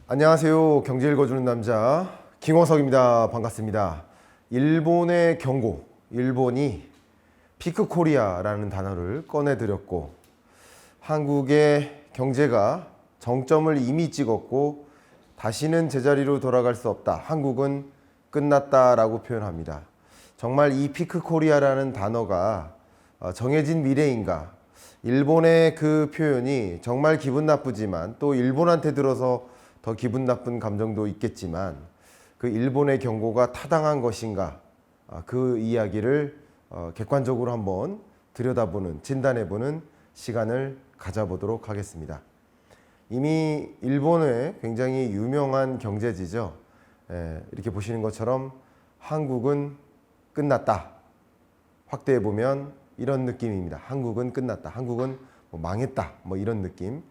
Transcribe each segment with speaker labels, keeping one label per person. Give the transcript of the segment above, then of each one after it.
Speaker 1: 안녕하세요. 경제 읽어주는 남자 김호석입니다. 반갑습니다. 일본의 경고, 일본이 피크 코리아라는 단어를 꺼내드렸고, 한국의 경제가 정점을 이미 찍었고 다시는 제자리로 돌아갈 수 없다, 한국은 끝났다라고 표현합니다. 정말 이 피크 코리아라는 단어가 정해진 미래인가? 일본의 그 표현이 정말 기분 나쁘지만, 또 일본한테 들어서 더 기분 나쁜 감정도 있겠지만, 그 일본의 경고가 타당한 것인가, 그 이야기를 객관적으로 한번 들여다보는, 진단해보는 시간을 가져보도록 하겠습니다. 이미 일본의 굉장히 유명한 경제지죠. 이렇게 보시는 것처럼 한국은 끝났다, 확대해보면 이런 느낌입니다. 한국은 끝났다, 한국은 망했다, 이런 느낌.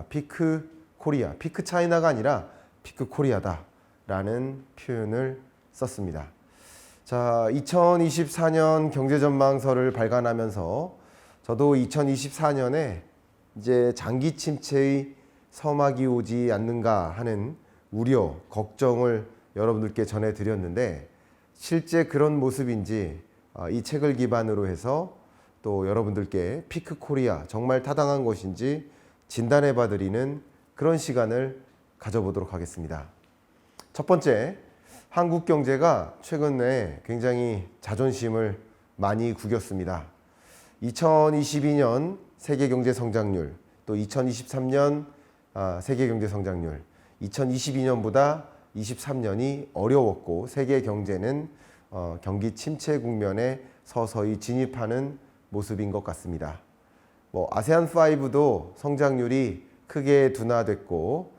Speaker 1: 피크 코리아, 피크 차이나가 아니라 피크 코리아다 라는 표현을 썼습니다. 자, 2024년 경제전망서를 발간하면서 저도 2024년에 이제 장기 침체의 서막이 오지 않는가 하는 우려, 걱정을 여러분들께 전해드렸는데, 실제 그런 모습인지 이 책을 기반으로 해서 또 여러분들께 피크 코리아 정말 타당한 것인지 진단해 봐드리는 그런 시간을 가져보도록 하겠습니다. 첫 번째, 한국 경제가 최근에 굉장히 자존심을 많이 구겼습니다. 2022년 세계 경제 성장률, 또 2023년 세계 경제 성장률, 2022년보다 23년이 어려웠고, 세계 경제는 경기 침체 국면에 서서히 진입하는 모습인 것 같습니다. 아세안5도 성장률이 크게 둔화됐고,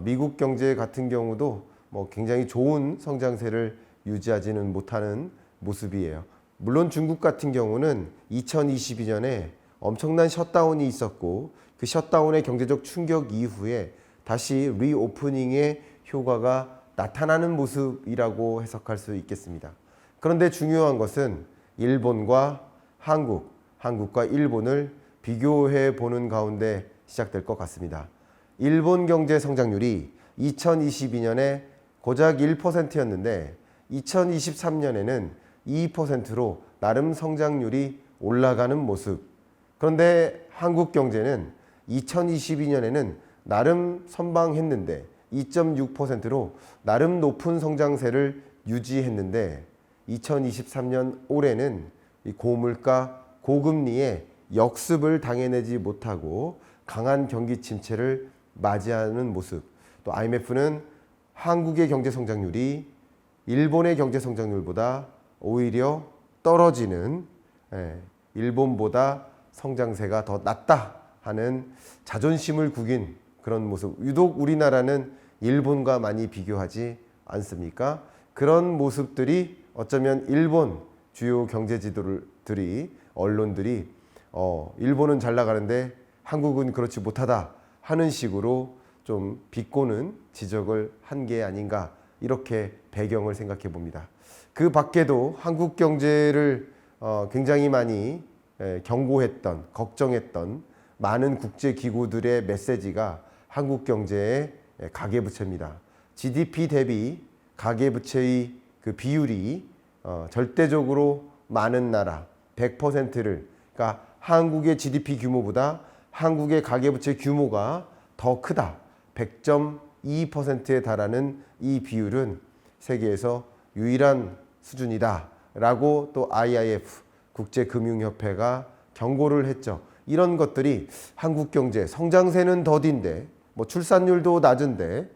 Speaker 1: 미국 경제 같은 경우도 굉장히 좋은 성장세를 유지하지는 못하는 모습이에요. 물론 중국 같은 경우는 2022년에 엄청난 셧다운이 있었고, 그 셧다운의 경제적 충격 이후에 다시 리오프닝의 효과가 나타나는 모습이라고 해석할 수 있겠습니다. 그런데 중요한 것은 일본과 한국과 일본을 비교해 보는 가운데 시작될 것 같습니다. 일본 경제 성장률이 2022년에 고작 1%였는데 2023년에는 2%로 나름 성장률이 올라가는 모습. 그런데 한국 경제는 2022년에는 나름 선방했는데 2.6%로 나름 높은 성장세를 유지했는데, 2023년 올해는 이 고물가, 고금리에 역습을 당해내지 못하고 강한 경기 침체를 맞이하는 모습. 또 IMF는 한국의 경제 성장률이 일본의 경제 성장률보다 오히려 떨어지는, 일본보다 성장세가 더 낮다 하는 자존심을 구긴 그런 모습. 유독 우리나라는 일본과 많이 비교하지 않습니까? 그런 모습들이 어쩌면 일본 주요 경제 지도들이, 언론들이 일본은 잘 나가는데 한국은 그렇지 못하다 하는 식으로 좀 비꼬는 지적을 한 게 아닌가, 이렇게 배경을 생각해 봅니다. 그 밖에도 한국 경제를 굉장히 많이 경고했던, 걱정했던 많은 국제기구들의 메시지가 한국 경제의 가계부채입니다. GDP 대비 가계부채의 그 비율이 절대적으로 많은 나라 100%를, 그러니까 한국의 GDP 규모보다 한국의 가계부채 규모가 더 크다, 100.2%에 달하는 이 비율은 세계에서 유일한 수준이다 라고 또 IIF, 국제금융협회가 경고를 했죠. 이런 것들이 한국 경제 성장세는 더딘데, 출산율도 낮은데,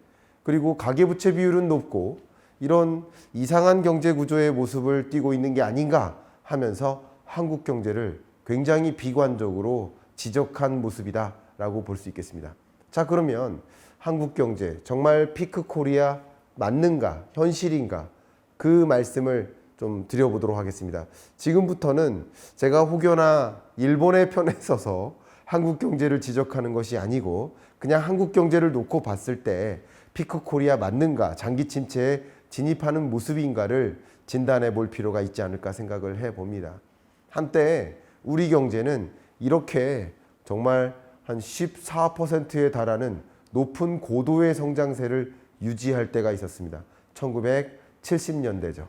Speaker 1: 그리고 가계부채 비율은 높고, 이런 이상한 경제 구조의 모습을 띠고 있는 게 아닌가 하면서 한국 경제를 굉장히 비관적으로 지적한 모습이다 라고 볼 수 있겠습니다. 자, 그러면 한국 경제 정말 피크 코리아 맞는가, 현실인가, 그 말씀을 좀 드려보도록 하겠습니다. 지금부터는 제가 혹여나 일본의 편에 서서 한국 경제를 지적하는 것이 아니고, 그냥 한국 경제를 놓고 봤을 때 피크 코리아 맞는가, 장기 침체에 진입하는 모습인가를 진단해 볼 필요가 있지 않을까 생각을 해 봅니다. 한때 우리 경제는 이렇게 정말 한 14%에 달하는 높은 고도의 성장세를 유지할 때가 있었습니다. 1970년대죠.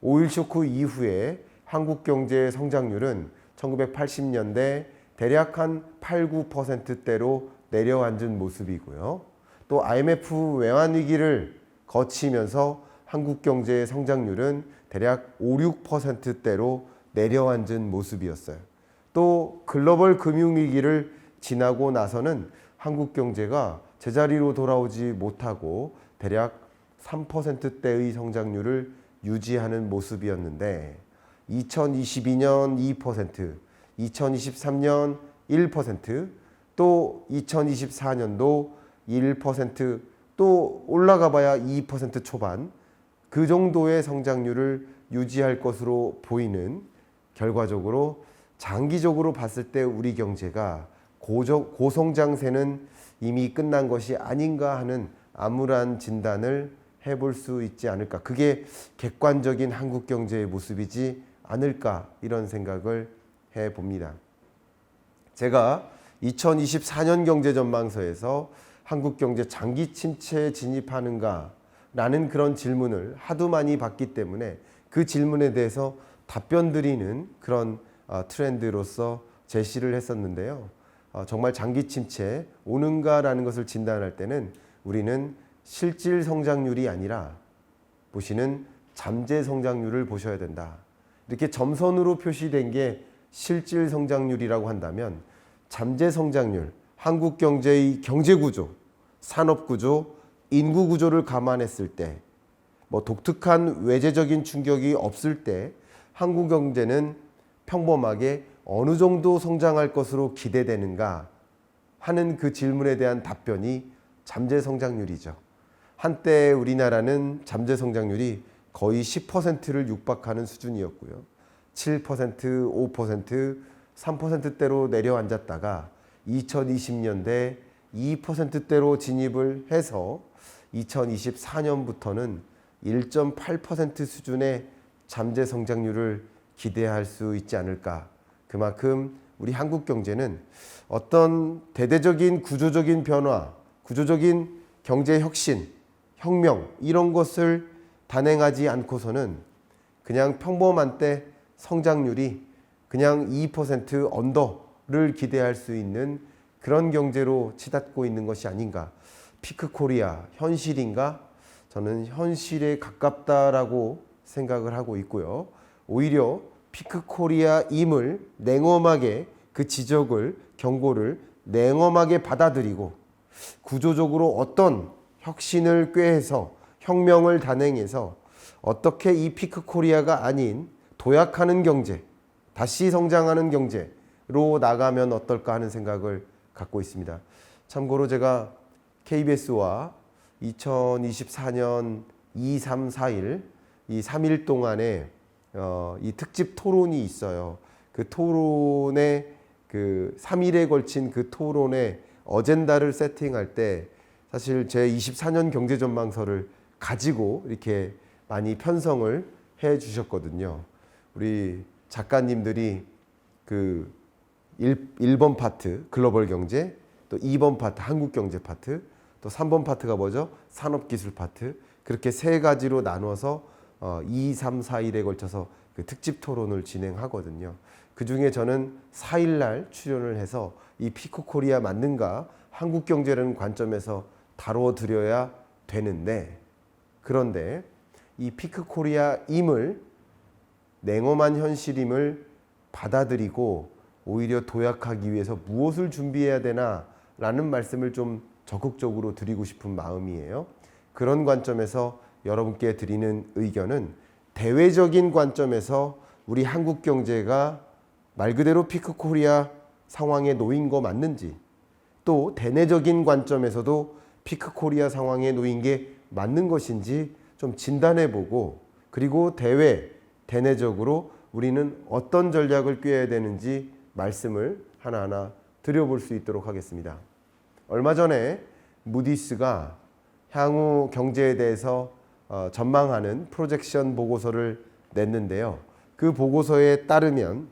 Speaker 1: 오일 쇼크 이후에 한국 경제의 성장률은 1980년대 대략 한 8, 9%대로 내려앉은 모습이고요. 또 IMF 외환 위기를 거치면서 한국 경제의 성장률은 대략 5, 6%대로 내려앉은 모습이었어요. 또 글로벌 금융위기를 지나고 나서는 한국 경제가 제자리로 돌아오지 못하고 대략 3%대의 성장률을 유지하는 모습이었는데 2022년 2%, 2023년 1%, 또 2024년도 1%, 또 올라가 봐야 2% 초반 그 정도의 성장률을 유지할 것으로 보이는, 결과적으로 장기적으로 봤을 때 우리 경제가 고성장세는 이미 끝난 것이 아닌가 하는 암울한 진단을 해볼 수 있지 않을까. 그게 객관적인 한국 경제의 모습이지 않을까, 이런 생각을 해봅니다. 제가 2024년 경제전망서에서 한국 경제 장기 침체에 진입하는가 라는 그런 질문을 하도 많이 받기 때문에 그 질문에 대해서 답변 드리는 그런 트렌드로서 제시를 했었는데요. 정말 장기 침체 오는가라는 것을 진단할 때는 우리는 실질 성장률이 아니라 보시는 잠재 성장률을 보셔야 된다. 이렇게 점선으로 표시된 게 실질 성장률이라고 한다면 잠재 성장률, 한국 경제의 경제 구조, 산업 구조, 인구 구조를 감안했을 때, 독특한 외재적인 충격이 없을 때 한국 경제는 평범하게 어느 정도 성장할 것으로 기대되는가 하는 그 질문에 대한 답변이 잠재 성장률이죠. 한때 우리나라는 잠재 성장률이 거의 10%를 육박하는 수준이었고요. 7%, 5%, 3%대로 내려앉았다가 2020년대 2%대로 진입을 해서 2024년부터는 1.8% 수준의 잠재 성장률을 기대할 수 있지 않을까. 그만큼 우리 한국 경제는 어떤 대대적인 구조적인 변화, 구조적인 경제 혁신, 혁명 이런 것을 단행하지 않고서는 그냥 평범한 때 성장률이 그냥 2% 언더를 기대할 수 있는 그런 경제로 치닫고 있는 것이 아닌가. 피크 코리아 현실인가? 저는 현실에 가깝다라고 생각을 하고 있고요. 오히려 피크 코리아임을 냉엄하게, 그 지적을, 경고를 냉엄하게 받아들이고 구조적으로 어떤 혁신을 꾀해서 혁명을 단행해서 어떻게 이 피크 코리아가 아닌 도약하는 경제, 다시 성장하는 경제로 나가면 어떨까 하는 생각을 갖고 있습니다. 참고로 제가 KBS와 2024년 2, 3, 4일 이 3일 동안에 이 특집 토론이 있어요. 그 토론의 그 3일에 걸친 그 토론의 어젠다를 세팅할 때 사실 제 24년 경제전망서를 가지고 이렇게 많이 편성을 해 주셨거든요. 우리 작가님들이 그 1번 파트 글로벌 경제, 또 2번 파트 한국 경제 파트, 또 3번 파트가 뭐죠? 산업기술 파트. 그렇게 세 가지로 나눠서 2, 3, 4일에 걸쳐서 그 특집 토론을 진행하거든요. 그 중에 저는 4일 날 출연을 해서 이 피크 코리아 맞는가 한국 경제라는 관점에서 다뤄드려야 되는데, 그런데 이 피크 코리아임을 냉엄한 현실임을 받아들이고 오히려 도약하기 위해서 무엇을 준비해야 되나 라는 말씀을 좀 적극적으로 드리고 싶은 마음이에요. 그런 관점에서 여러분께 드리는 의견은 대외적인 관점에서 우리 한국 경제가 말 그대로 피크 코리아 상황에 놓인 거 맞는지, 또 대내적인 관점에서도 피크 코리아 상황에 놓인 게 맞는 것인지 좀 진단해보고, 그리고 대내적으로 우리는 어떤 전략을 꾀해야 되는지 말씀을 하나하나 드려볼 수 있도록 하겠습니다. 얼마 전에 무디스가 향후 경제에 대해서 전망하는 프로젝션 보고서를 냈는데요. 그 보고서에 따르면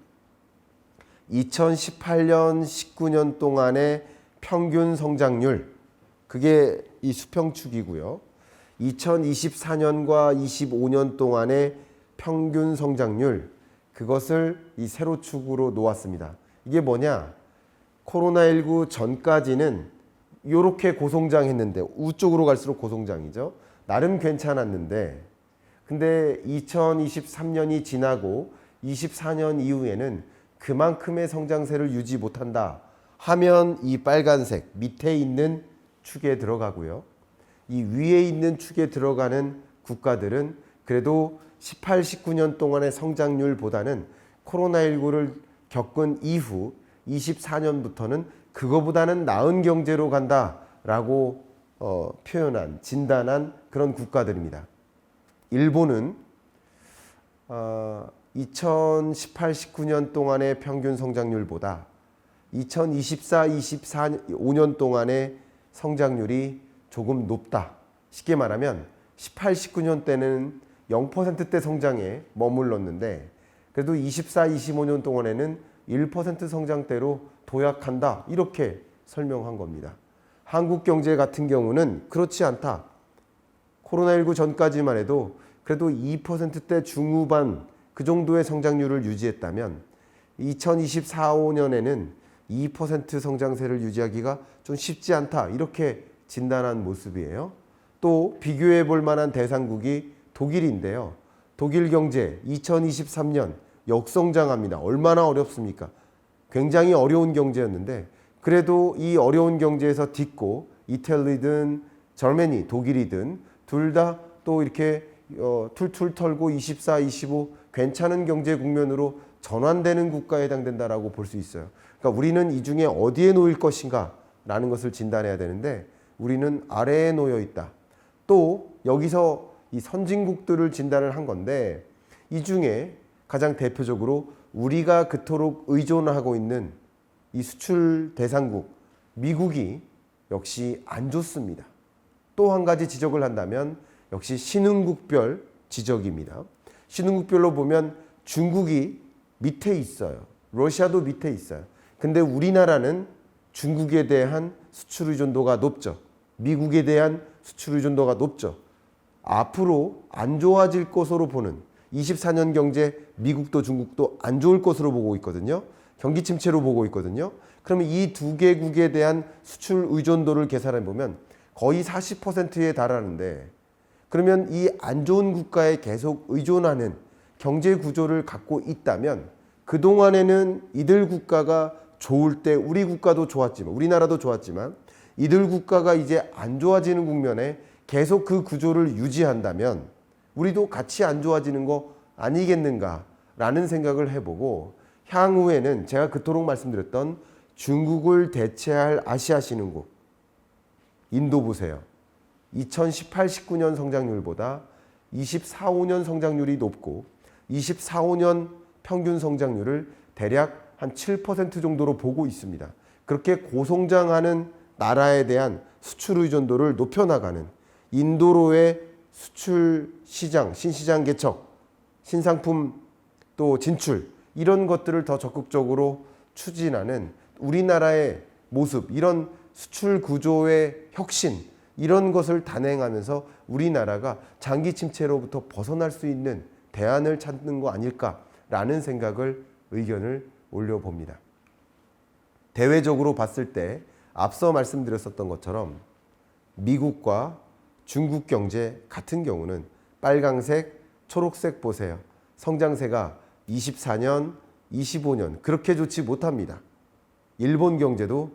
Speaker 1: 2018년, 19년 동안의 평균 성장률, 그게 이 수평축이고요. 2024년과 25년 동안의 평균 성장률, 그것을 이 세로축으로 놓았습니다. 이게 뭐냐? 코로나19 전까지는 이렇게 고성장했는데, 우쪽으로 갈수록 고성장이죠. 나름 괜찮았는데, 근데 2023년이 지나고 24년 이후에는 그만큼의 성장세를 유지 못한다 하면 이 빨간색 밑에 있는 축에 들어가고요. 이 위에 있는 축에 들어가는 국가들은 그래도 18, 19년 동안의 성장률보다는 코로나19를 겪은 이후 24년부터는 그거보다는 나은 경제로 간다라고 표현한, 진단한 그런 국가들입니다. 일본은 2018, 19년 동안의 평균 성장률보다 2024, 25년 동안의 성장률이 조금 높다. 쉽게 말하면 18, 19년 때는 0%대 성장에 머물렀는데 그래도 24, 25년 동안에는 1% 성장대로 도약한다. 이렇게 설명한 겁니다. 한국 경제 같은 경우는 그렇지 않다. 코로나19 전까지만 해도 그래도 2%대 중후반 그 정도의 성장률을 유지했다면 2024, 5년에는 2% 성장세를 유지하기가 좀 쉽지 않다. 이렇게 진단한 모습이에요. 또 비교해 볼 만한 대상국이 독일인데요. 독일 경제 2023년 역성장합니다. 얼마나 어렵습니까? 굉장히 어려운 경제였는데 그래도 이 어려운 경제에서 딛고 이탈리든 저머니, 독일이든 둘 다 또 이렇게 툴툴 털고 24, 25 괜찮은 경제 국면으로 전환되는 국가에 해당된다라고 볼 수 있어요. 그러니까 우리는 이 중에 어디에 놓일 것인가 라는 것을 진단해야 되는데 우리는 아래에 놓여 있다. 또 여기서 이 선진국들을 진단을 한 건데 이 중에 가장 대표적으로 우리가 그토록 의존하고 있는 이 수출 대상국 미국이 역시 안 좋습니다. 또 한 가지 지적을 한다면 역시 신흥국별 지적입니다. 신흥국별로 보면 중국이 밑에 있어요. 러시아도 밑에 있어요. 근데 우리나라는 중국에 대한 수출 의존도가 높죠. 미국에 대한 수출 의존도가 높죠. 앞으로 안 좋아질 것으로 보는 24년 경제 미국도 중국도 안 좋을 것으로 보고 있거든요. 경기 침체로 보고 있거든요. 그러면 이 두 개국에 대한 수출 의존도를 계산해 보면 거의 40%에 달하는데 그러면 이 안 좋은 국가에 계속 의존하는 경제 구조를 갖고 있다면 그동안에는 이들 국가가 좋을 때 우리 국가도 좋았지만 우리나라도 좋았지만 이들 국가가 이제 안 좋아지는 국면에 계속 그 구조를 유지한다면 우리도 같이 안 좋아지는 거 아니겠는가라는 생각을 해보고 향후에는 제가 그토록 말씀드렸던 중국을 대체할 아시아 신흥국 인도 보세요. 2018, 19년 성장률보다 24, 5년 성장률이 높고 24, 5년 평균 성장률을 대략 한 7% 정도로 보고 있습니다. 그렇게 고성장하는 나라에 대한 수출 의존도를 높여나가는 인도로의 수출 시장, 신시장 개척, 신상품 또 진출 이런 것들을 더 적극적으로 추진하는 우리나라의 모습, 이런 수출 구조의 혁신 이런 것을 단행하면서 우리나라가 장기 침체로부터 벗어날 수 있는 대안을 찾는 거 아닐까라는 생각을 의견을 올려봅니다. 대외적으로 봤을 때 앞서 말씀드렸었던 것처럼 미국과 중국 경제 같은 경우는 빨강색, 초록색 보세요. 성장세가 24년, 25년 그렇게 좋지 못합니다. 일본 경제도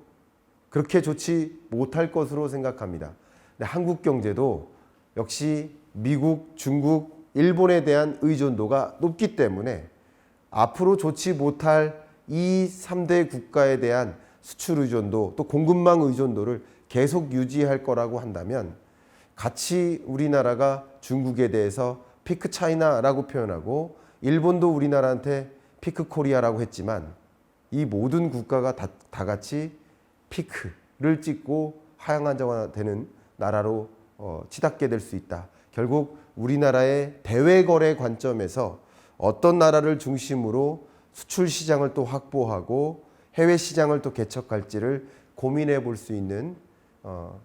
Speaker 1: 그렇게 좋지 못할 것으로 생각합니다. 근데 한국 경제도 역시 미국, 중국, 일본에 대한 의존도가 높기 때문에 앞으로 좋지 못할 이 3대 국가에 대한 수출 의존도 또 공급망 의존도를 계속 유지할 거라고 한다면 같이 우리나라가 중국에 대해서 피크 차이나라고 표현하고 일본도 우리나라한테 피크 코리아라고 했지만 이 모든 국가가 다 같이 피크를 찍고 하향안정화되는 나라로 치닫게 될 수 있다. 결국 우리나라의 대외거래 관점에서 어떤 나라를 중심으로 수출 시장을 또 확보하고 해외 시장을 또 개척할지를 고민해 볼 수 있는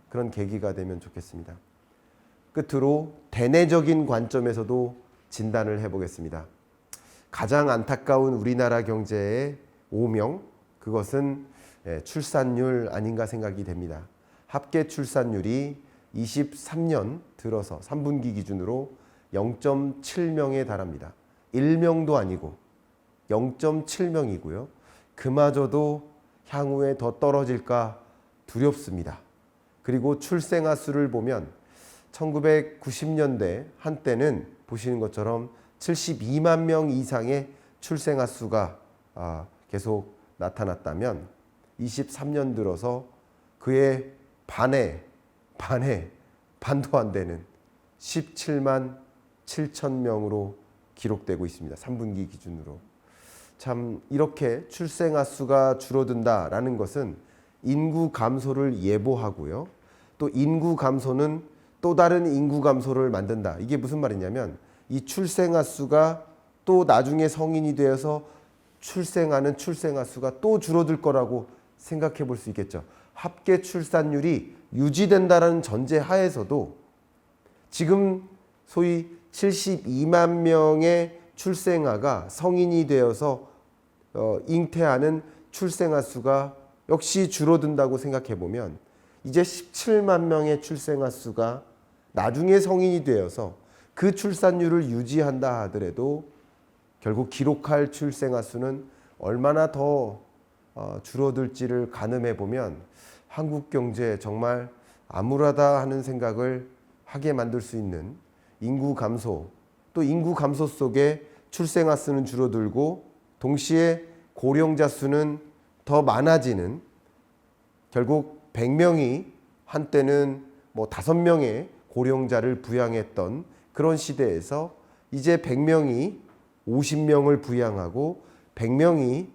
Speaker 1: 그런 계기가 되면 좋겠습니다. 끝으로 대내적인 관점에서도 진단을 해보겠습니다. 가장 안타까운 우리나라 경제의 오명, 그것은 출산율 아닌가 생각이 됩니다. 합계 출산율이 23년 들어서 3분기 기준으로 0.7명에 달합니다. 1명도 아니고 0.7명이고요. 그마저도 향후에 더 떨어질까 두렵습니다. 그리고 출생아 수를 보면 1990년대 한때는 보시는 것처럼 72만 명 이상의 출생아 수가 계속 나타났다면 23년 들어서 그의 반도 안 되는 17만 7천 명으로 기록되고 있습니다. 3분기 기준으로. 참 이렇게 출생아 수가 줄어든다라는 것은 인구 감소를 예보하고요. 또 인구 감소는 또 다른 인구 감소를 만든다. 이게 무슨 말이냐면 이 출생아 수가 또 나중에 성인이 되어서 출생하는 출생아 수가 또 줄어들 거라고 생각해 볼 수 있겠죠. 합계 출산율이 유지된다는 전제 하에서도 지금 소위 72만 명의 출생아가 성인이 되어서 잉태하는 출생아 수가 역시 줄어든다고 생각해 보면 이제 17만 명의 출생아 수가 나중에 성인이 되어서 그 출산율을 유지한다 하더라도 결국 기록할 출생아 수는 얼마나 더 줄어들지를 가늠해 보면 한국 경제에 정말 암울하다 하는 생각을 하게 만들 수 있는 인구 감소, 또 인구 감소 속에 출생아 수는 줄어들고 동시에 고령자 수는 더 많아지는, 결국 100명이 한때는 5명의 고령자를 부양했던 그런 시대에서 이제 100명이 50명을 부양하고 100명이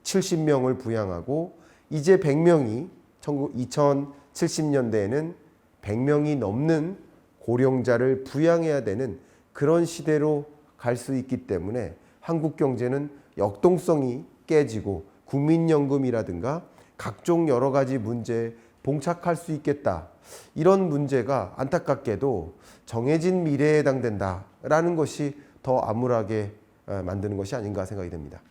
Speaker 1: 70명을 부양하고 이제 100명이 2070년대에는 100명이 넘는 고령자를 부양해야 되는 그런 시대로 갈 수 있기 때문에 한국 경제는 역동성이 깨지고 국민연금이라든가 각종 여러 가지 문제에 봉착할 수 있겠다. 이런 문제가 안타깝게도 정해진 미래에 해당된다라는 것이 더 암울하게 만드는 것이 아닌가 생각이 됩니다.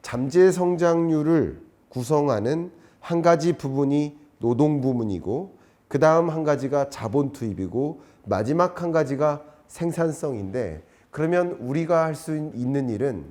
Speaker 1: 잠재 성장률을 구성하는 한 가지 부분이 노동 부문이고 그 다음 한 가지가 자본 투입이고 마지막 한 가지가 생산성인데, 그러면 우리가 할 수 있는 일은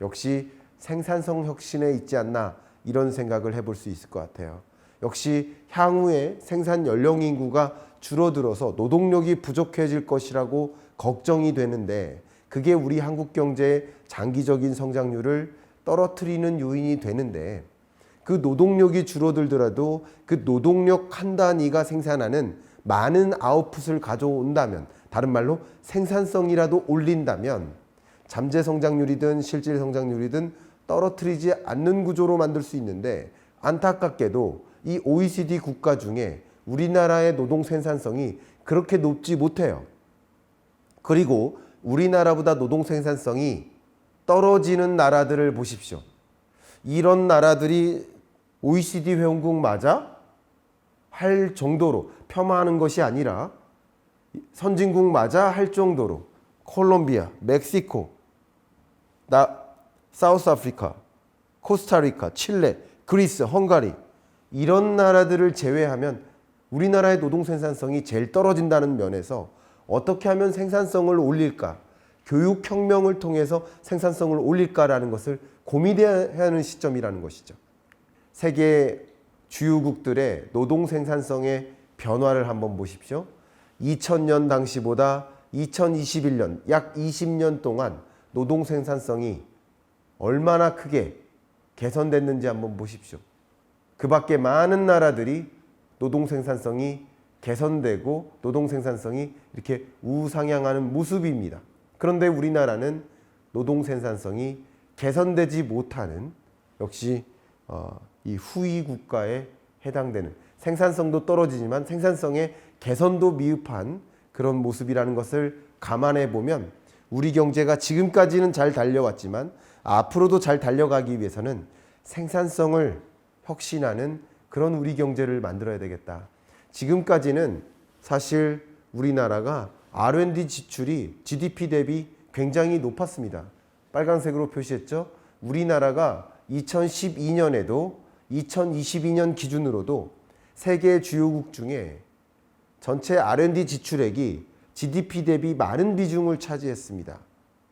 Speaker 1: 역시 생산성 혁신에 있지 않나 이런 생각을 해볼 수 있을 것 같아요. 역시 향후에 생산 연령 인구가 줄어들어서 노동력이 부족해질 것이라고 걱정이 되는데 그게 우리 한국 경제의 장기적인 성장률을 떨어뜨리는 요인이 되는데, 그 노동력이 줄어들더라도 그 노동력 한 단위가 생산하는 많은 아웃풋을 가져온다면, 다른 말로 생산성이라도 올린다면 잠재 성장률이든 실질 성장률이든 떨어뜨리지 않는 구조로 만들 수 있는데, 안타깝게도 이 OECD 국가 중에 우리나라의 노동 생산성이 그렇게 높지 못해요. 그리고 우리나라보다 노동 생산성이 떨어지는 나라들을 보십시오. 이런 나라들이 OECD 회원국 맞아? 할 정도로, 폄하하는 것이 아니라 선진국 맞아? 할 정도로 콜롬비아, 멕시코, 사우스 아프리카, 코스타리카, 칠레, 그리스, 헝가리, 이런 나라들을 제외하면 우리나라의 노동 생산성이 제일 떨어진다는 면에서 어떻게 하면 생산성을 올릴까, 교육혁명을 통해서 생산성을 올릴까라는 것을 고민해야 하는 시점이라는 것이죠. 세계 주요국들의 노동 생산성의 변화를 한번 보십시오. 2000년 당시보다 2021년 약 20년 동안 노동 생산성이 얼마나 크게 개선됐는지 한번 보십시오. 그 밖에 많은 나라들이 노동 생산성이 개선되고 노동 생산성이 이렇게 우상향하는 모습입니다. 그런데 우리나라는 노동 생산성이 개선되지 못하는, 역시 이 후위 국가에 해당되는, 생산성도 떨어지지만 생산성의 개선도 미흡한 그런 모습이라는 것을 감안해 보면 우리 경제가 지금까지는 잘 달려왔지만 앞으로도 잘 달려가기 위해서는 생산성을 혁신하는 그런 우리 경제를 만들어야 되겠다. 지금까지는 사실 우리나라가 R&D 지출이 GDP 대비 굉장히 높았습니다. 빨간색으로 표시했죠. 우리나라가 2012년에도 2022년 기준으로도 세계 주요국 중에 전체 R&D 지출액이 GDP 대비 많은 비중을 차지했습니다.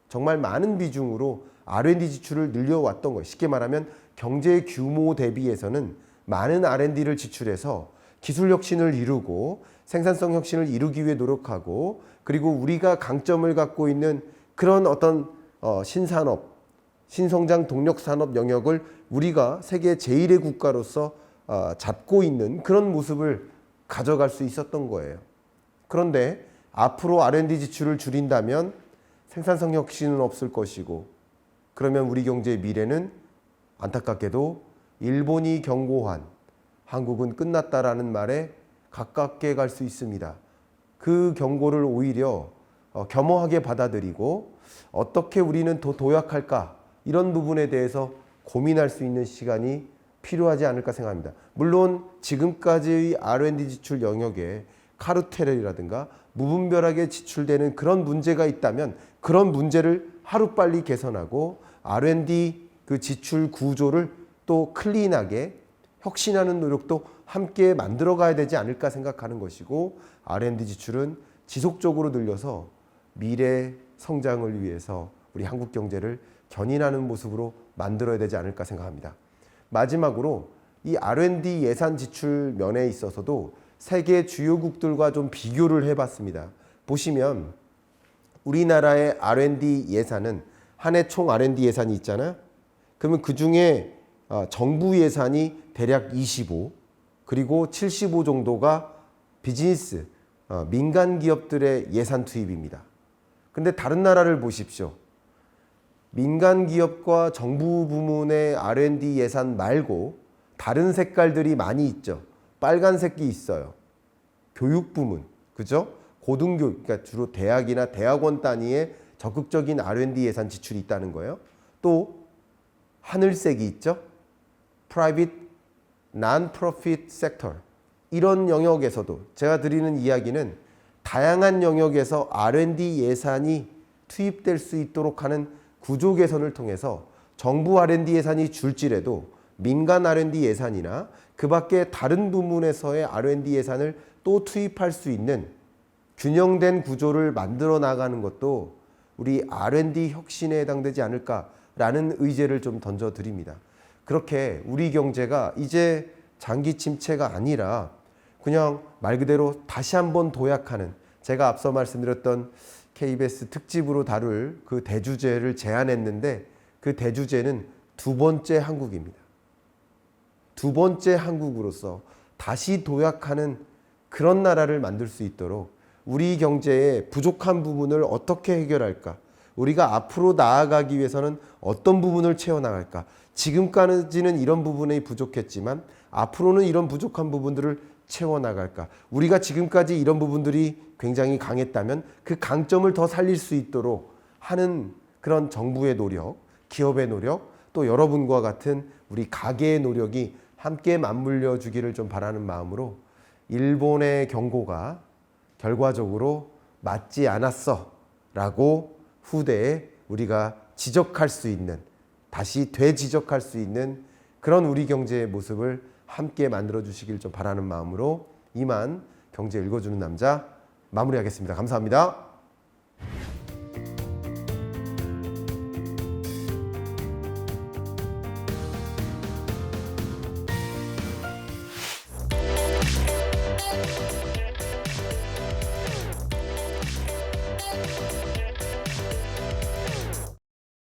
Speaker 1: 정말 많은 비중으로 R&D 지출을 늘려왔던 거예요. 쉽게 말하면 경제 규모 대비해서는 많은 R&D를 지출해서 기술 혁신을 이루고 생산성 혁신을 이루기 위해 노력하고, 그리고 우리가 강점을 갖고 있는 그런 어떤 신산업, 신성장 동력 산업 영역을 우리가 세계 제1의 국가로서 잡고 있는 그런 모습을 가져갈 수 있었던 거예요. 그런데 앞으로 R&D 지출을 줄인다면 생산성 혁신은 없을 것이고, 그러면 우리 경제의 미래는 안타깝게도 일본이 경고한 한국은 끝났다라는 말에 가깝게 갈 수 있습니다. 그 경고를 오히려 겸허하게 받아들이고 어떻게 우리는 더 도약할까, 이런 부분에 대해서 고민할 수 있는 시간이 필요하지 않을까 생각합니다. 물론 지금까지의 R&D 지출 영역에 카르텔이라든가 무분별하게 지출되는 그런 문제가 있다면 그런 문제를 하루빨리 개선하고 R&D 그 지출 구조를 또 클린하게 혁신하는 노력도 함께 만들어 가야 되지 않을까 생각하는 것이고, R&D 지출은 지속적으로 늘려서 미래 성장을 위해서 우리 한국 경제를 견인하는 모습으로 만들어야 되지 않을까 생각합니다. 마지막으로 이 R&D 예산 지출 면에 있어서도 세계 주요국들과 좀 비교를 해봤습니다. 보시면 우리나라의 R&D 예산은 한 해 총 R&D 예산이 있잖아요. 그러면 그 중에 정부 예산이 대략 25, 그리고 75 정도가 비즈니스, 민간 기업들의 예산 투입입니다. 근데 다른 나라를 보십시오. 민간 기업과 정부 부문의 R&D 예산 말고 다른 색깔들이 많이 있죠. 빨간색이 있어요. 교육 부문, 그죠? 고등교육, 그러니까 주로 대학이나 대학원 단위의 적극적인 R&D 예산 지출이 있다는 거예요. 또 하늘색이 있죠. Private Non-Profit Sector. 이런 영역에서도 제가 드리는 이야기는 다양한 영역에서 R&D 예산이 투입될 수 있도록 하는 구조 개선을 통해서 정부 R&D 예산이 줄지라도 민간 R&D 예산이나 그 밖에 다른 부문에서의 R&D 예산을 또 투입할 수 있는 균형된 구조를 만들어 나가는 것도 우리 R&D 혁신에 해당되지 않을까라는 의제를 좀 던져드립니다. 그렇게 우리 경제가 이제 장기 침체가 아니라 그냥 말 그대로 다시 한번 도약하는, 제가 앞서 말씀드렸던 KBS 특집으로 다룰 그 대주제를 제안했는데 그 대주제는 두 번째 한국입니다. 두 번째 한국으로서 다시 도약하는 그런 나라를 만들 수 있도록 우리 경제의 부족한 부분을 어떻게 해결할까? 우리가 앞으로 나아가기 위해서는 어떤 부분을 채워나갈까? 지금까지는 이런 부분이 부족했지만 앞으로는 이런 부족한 부분들을 채워나갈까? 우리가 지금까지 이런 부분들이 굉장히 강했다면 그 강점을 더 살릴 수 있도록 하는 그런 정부의 노력, 기업의 노력, 또 여러분과 같은 우리 가계의 노력이 함께 맞물려 주기를 좀 바라는 마음으로, 일본의 경고가 결과적으로 맞지 않았어 라고 후대에 우리가 지적할 수 있는, 다시 되지적할 수 있는 그런 우리 경제의 모습을 함께 만들어 주시길 좀 바라는 마음으로 이만 경제 읽어주는 남자 마무리하겠습니다. 감사합니다.